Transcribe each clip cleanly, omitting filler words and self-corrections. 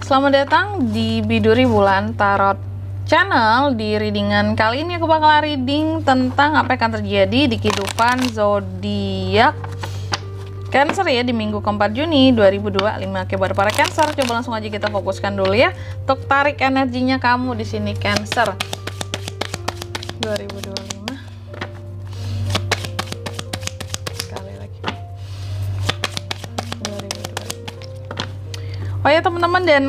Selamat datang di Biduri Bulan Tarot Channel. Di readingan kali ini aku bakal reading tentang apa yang akan terjadi di kehidupan zodiak Cancer ya di minggu keempat Juni 2025. Oke, buat para Cancer, coba langsung aja kita fokuskan dulu ya untuk tarik energinya kamu di sini Cancer 2025. Sekali lagi 2025. Oh ya teman-teman, dan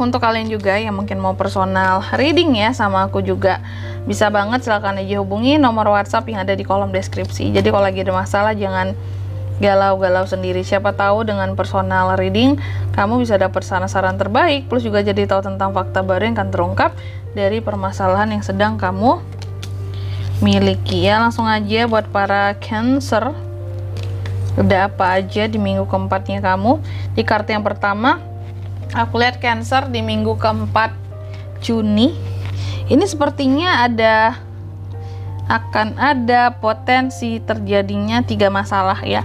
untuk kalian juga yang mungkin mau personal reading ya sama aku juga, bisa banget silahkan aja hubungi nomor WhatsApp yang ada di kolom deskripsi. Jadi kalau lagi ada masalah jangan galau-galau sendiri, siapa tahu dengan personal reading kamu bisa dapat saran-saran terbaik, plus juga jadi tahu tentang fakta baru yang akan terungkap dari permasalahan yang sedang kamu miliki ya. Langsung aja buat para Cancer, udah apa aja di minggu keempatnya kamu. Di kartu yang pertama aku lihat Cancer di minggu keempat Juni ini sepertinya akan ada potensi terjadinya 3 masalah ya.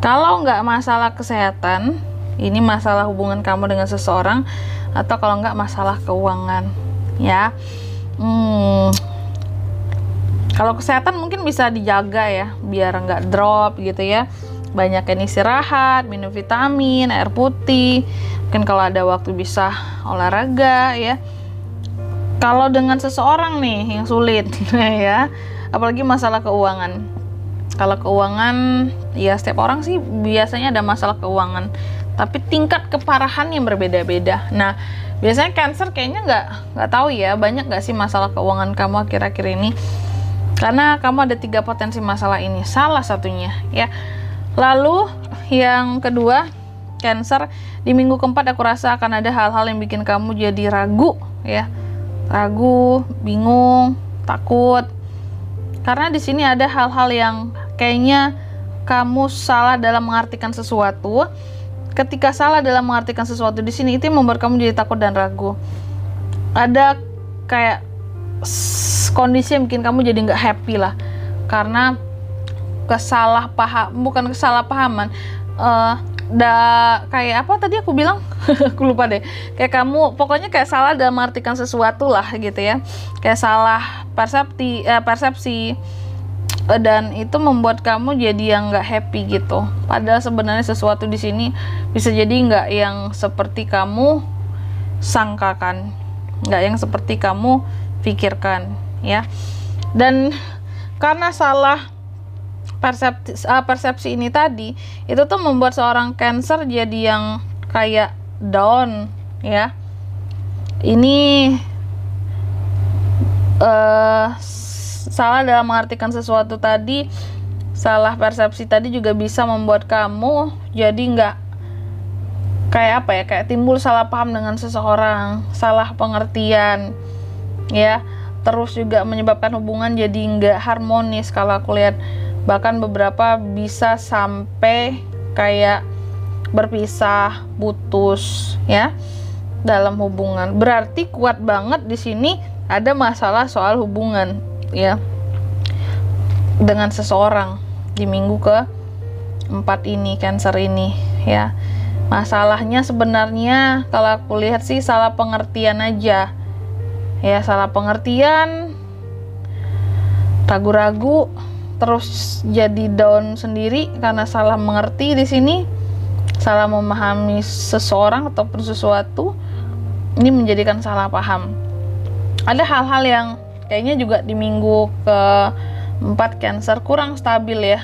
Kalau nggak masalah kesehatan, ini masalah hubungan kamu dengan seseorang, atau kalau nggak masalah keuangan ya. Kalau kesehatan mungkin bisa dijaga ya biar nggak drop gitu ya. Banyakin istirahat, minum vitamin, air putih, mungkin kalau ada waktu bisa olahraga ya. Kalau dengan seseorang nih yang sulit ya, apalagi masalah keuangan. Kalau keuangan ya setiap orang sih biasanya ada masalah keuangan, tapi tingkat keparahan yang berbeda-beda. Nah biasanya Cancer kayaknya nggak tahu ya, banyak nggak sih masalah keuangan kamu akhir-akhir ini, karena kamu ada 3 potensi masalah ini, salah satunya ya. Lalu yang kedua Cancer, di minggu keempat aku rasa akan ada hal-hal yang bikin kamu jadi ragu ya, ragu, bingung, takut, karena di sini ada hal-hal yang kayaknya kamu salah dalam mengartikan sesuatu. Ketika salah dalam mengartikan sesuatu di sini, itu yang membuat kamu jadi takut dan ragu. Ada kayak kondisi yang bikin kamu jadi nggak happy lah, karena bukan kesalahpahaman, kayak apa tadi aku bilang aku lupa deh, kayak kamu pokoknya kayak salah dalam mengartikan sesuatu lah gitu ya, kayak salah persepsi dan itu membuat kamu jadi yang nggak happy gitu. Padahal sebenarnya sesuatu di sini bisa jadi nggak yang seperti kamu sangkakan, nggak yang seperti kamu pikirkan ya. Dan karena salah persepsi ini tadi, itu tuh membuat seorang Cancer jadi yang kayak down ya. Ini salah dalam mengartikan sesuatu tadi, salah persepsi tadi juga bisa membuat kamu jadi nggak kayak apa ya, kayak timbul salah paham dengan seseorang, salah pengertian ya. Terus juga menyebabkan hubungan jadi nggak harmonis kalau aku lihat. Bahkan beberapa bisa sampai kayak berpisah, putus ya dalam hubungan. Berarti kuat banget di sini ada masalah soal hubungan ya dengan seseorang di minggu keempat ini Cancer ini ya. Masalahnya sebenarnya kalau aku lihat sih salah pengertian aja ya, salah pengertian, ragu-ragu, terus jadi down sendiri karena salah mengerti di sini, salah memahami seseorang ataupun sesuatu. Ini menjadikan salah paham. Ada hal-hal yang kayaknya juga di minggu keempat Cancer kurang stabil ya.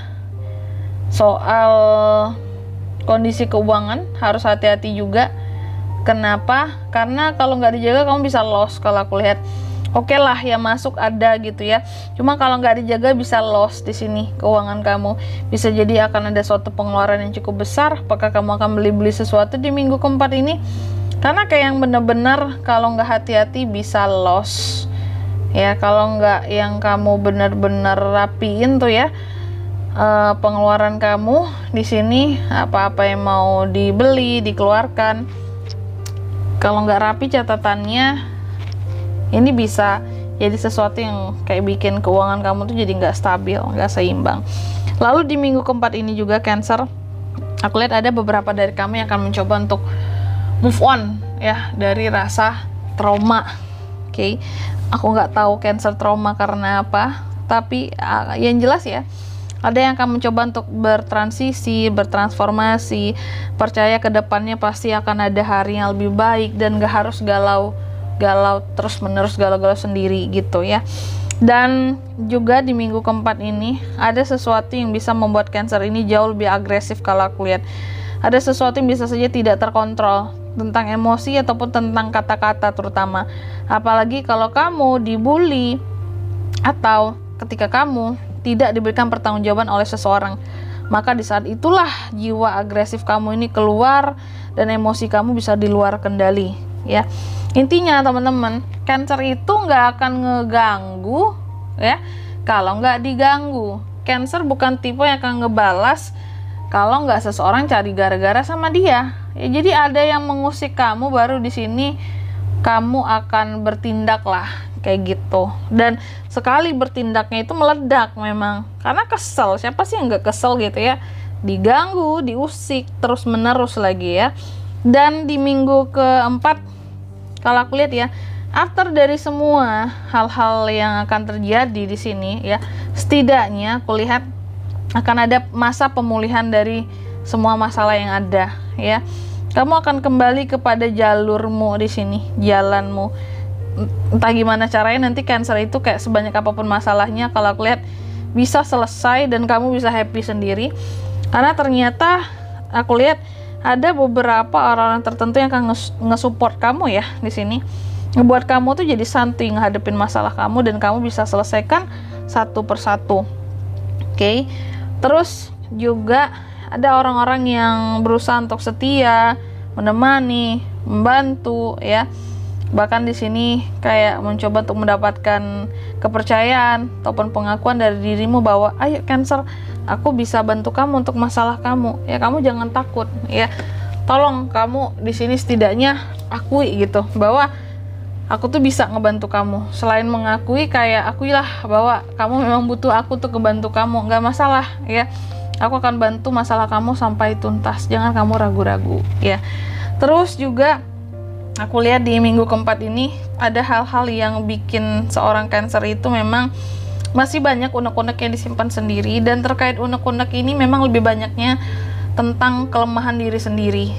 Soal kondisi keuangan harus hati-hati juga. Kenapa? Karena kalau nggak dijaga kamu bisa loss kalau aku lihat. Oke lah ya, masuk ada gitu ya, cuma kalau nggak dijaga bisa loss di sini keuangan kamu. Bisa jadi akan ada suatu pengeluaran yang cukup besar. Apakah kamu akan beli sesuatu di minggu keempat ini? Karena kayak yang bener-bener kalau nggak hati-hati bisa loss ya. Kalau nggak yang kamu bener-bener rapiin tuh ya pengeluaran kamu di sini, apa-apa yang mau dibeli, dikeluarkan, kalau nggak rapi catatannya, ini bisa jadi sesuatu yang kayak bikin keuangan kamu tuh jadi nggak stabil, nggak seimbang. Lalu di minggu keempat ini juga Cancer, aku lihat ada beberapa dari kamu yang akan mencoba untuk move on ya dari rasa trauma. Oke, aku nggak tahu cancer trauma karena apa, tapi yang jelas ya, ada yang akan mencoba untuk bertransisi, bertransformasi, percaya ke depannya pasti akan ada hari yang lebih baik dan gak harus galau terus menerus, galau sendiri gitu ya. Dan juga di minggu keempat ini ada sesuatu yang bisa membuat Cancer ini jauh lebih agresif. Kalau aku lihat ada sesuatu yang bisa saja tidak terkontrol tentang emosi ataupun tentang kata-kata terutama, apalagi kalau kamu dibully atau ketika kamu tidak diberikan pertanggungjawaban oleh seseorang, maka di saat itulah jiwa agresif kamu ini keluar dan emosi kamu bisa di luar kendali ya. Intinya teman-teman, Cancer itu nggak akan ngeganggu ya kalau nggak diganggu. Cancer bukan tipe yang akan ngebalas kalau nggak seseorang cari gara-gara sama dia ya. Jadi ada yang mengusik kamu, baru di sini kamu akan bertindak lah kayak gitu. Dan sekali bertindaknya itu meledak memang, karena kesel. Siapa sih yang nggak kesel gitu ya, diganggu, diusik terus menerus lagi ya. Dan di minggu keempat, kalau aku lihat ya, after dari semua hal-hal yang akan terjadi di sini ya, setidaknya aku lihat akan ada masa pemulihan dari semua masalah yang ada ya. Kamu akan kembali kepada jalurmu di sini, jalanmu. Entah gimana caranya, nanti Cancer itu kayak sebanyak apapun masalahnya, kalau aku lihat bisa selesai dan kamu bisa happy sendiri. Karena ternyata aku lihat ada beberapa orang tertentu yang akan nge-support kamu ya di sini, ngebuat kamu tuh jadi santuy ngadepin masalah kamu dan kamu bisa selesaikan satu persatu. Oke. Terus juga ada orang-orang yang berusaha untuk setia, menemani, membantu ya. Bahkan di sini kayak mencoba untuk mendapatkan kepercayaan ataupun pengakuan dari dirimu bahwa ayo Cancer, aku bisa bantu kamu untuk masalah kamu ya, kamu jangan takut ya. Tolong kamu di sini setidaknya akui gitu bahwa aku tuh bisa ngebantu kamu. Selain mengakui, kayak akuilah bahwa kamu memang butuh aku tuh ngebantu kamu, nggak masalah ya. Aku akan bantu masalah kamu sampai tuntas, jangan kamu ragu-ragu ya. Terus juga aku lihat di minggu keempat ini ada hal-hal yang bikin seorang Cancer itu memang masih banyak unek-unek yang disimpan sendiri. Dan terkait unek-unek ini memang lebih banyaknya tentang kelemahan diri sendiri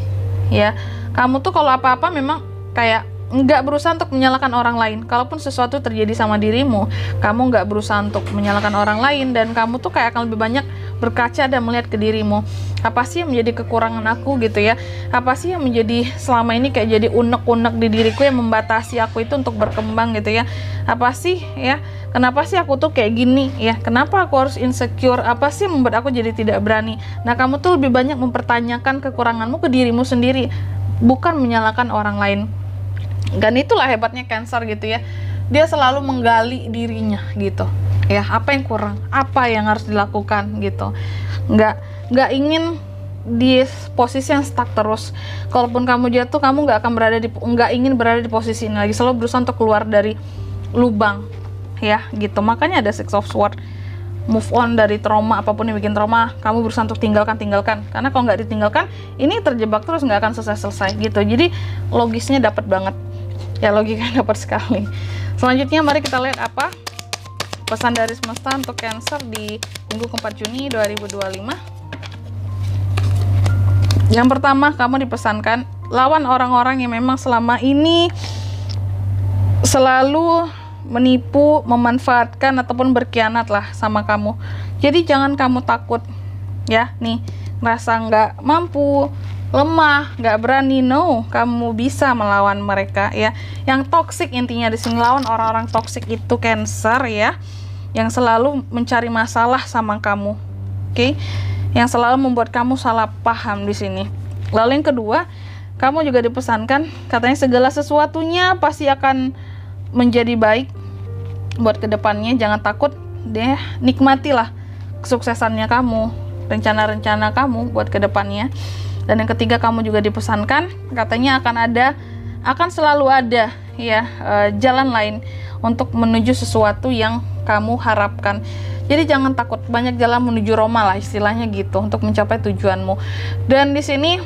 ya. Kamu tuh kalau apa-apa memang kayak nggak berusaha untuk menyalahkan orang lain. Kalaupun sesuatu terjadi sama dirimu, kamu nggak berusaha untuk menyalahkan orang lain, dan kamu tuh kayak akan lebih banyak berkaca dan melihat ke dirimu. Apa sih yang menjadi kekurangan aku gitu ya? Apa sih yang menjadi selama ini kayak jadi unek-unek di diriku yang membatasi aku itu untuk berkembang gitu ya? Apa sih ya? Kenapa sih aku tuh kayak gini ya? Kenapa aku harus insecure? Apa sih yang membuat aku jadi tidak berani? Nah, kamu tuh lebih banyak mempertanyakan kekuranganmu ke dirimu sendiri, bukan menyalahkan orang lain. Dan itulah hebatnya Cancer gitu ya, dia selalu menggali dirinya gitu ya, apa yang kurang, apa yang harus dilakukan gitu. Nggak ingin di posisi yang stuck terus. Kalaupun kamu jatuh, kamu nggak ingin berada di posisi ini lagi, selalu berusaha untuk keluar dari lubang ya gitu. Makanya ada Six of Swords, move on dari trauma, apapun yang bikin trauma, kamu berusaha untuk tinggalkan. Karena kalau nggak ditinggalkan, ini terjebak terus, nggak akan selesai gitu. Jadi logisnya dapat banget ya, logikanya dapat sekali. Selanjutnya mari kita lihat apa pesan dari semesta untuk Cancer di minggu keempat Juni 2025. Yang pertama, kamu dipesankan lawan orang-orang yang memang selama ini selalu menipu, memanfaatkan ataupun berkhianat lah sama kamu. Jadi jangan kamu takut ya, nih ngerasa nggak mampu, lemah, nggak berani, no, kamu bisa melawan mereka ya. Yang toksik intinya di sini, lawan orang-orang toksik itu Cancer ya, yang selalu mencari masalah sama kamu, oke? Yang selalu membuat kamu salah paham di sini. Lalu yang kedua, kamu juga dipesankan, katanya segala sesuatunya pasti akan menjadi baik buat kedepannya. Jangan takut deh, nikmatilah kesuksesannya kamu, rencana-rencana kamu buat kedepannya. Dan yang ketiga, kamu juga dipesankan, katanya akan selalu ada ya jalan lain untuk menuju sesuatu yang kamu harapkan. Jadi jangan takut, banyak jalan menuju Roma lah istilahnya gitu, untuk mencapai tujuanmu. Dan di sini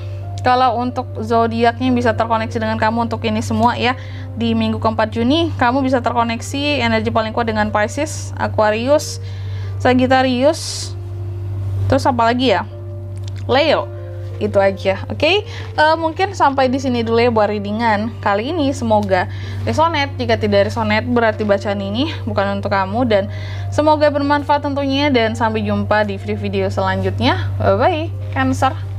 Kalau untuk zodiaknya bisa terkoneksi dengan kamu untuk ini semua ya. Di minggu keempat Juni, kamu bisa terkoneksi energi paling kuat dengan Pisces, Aquarius, Sagittarius, terus apa lagi ya? Leo. Itu aja, oke? Mungkin sampai di sini dulu ya buat readingan kali ini. Semoga resonate. Jika tidak resonate, berarti bacaan ini bukan untuk kamu. Dan semoga bermanfaat tentunya. Dan sampai jumpa di video selanjutnya. Bye-bye, Cancer.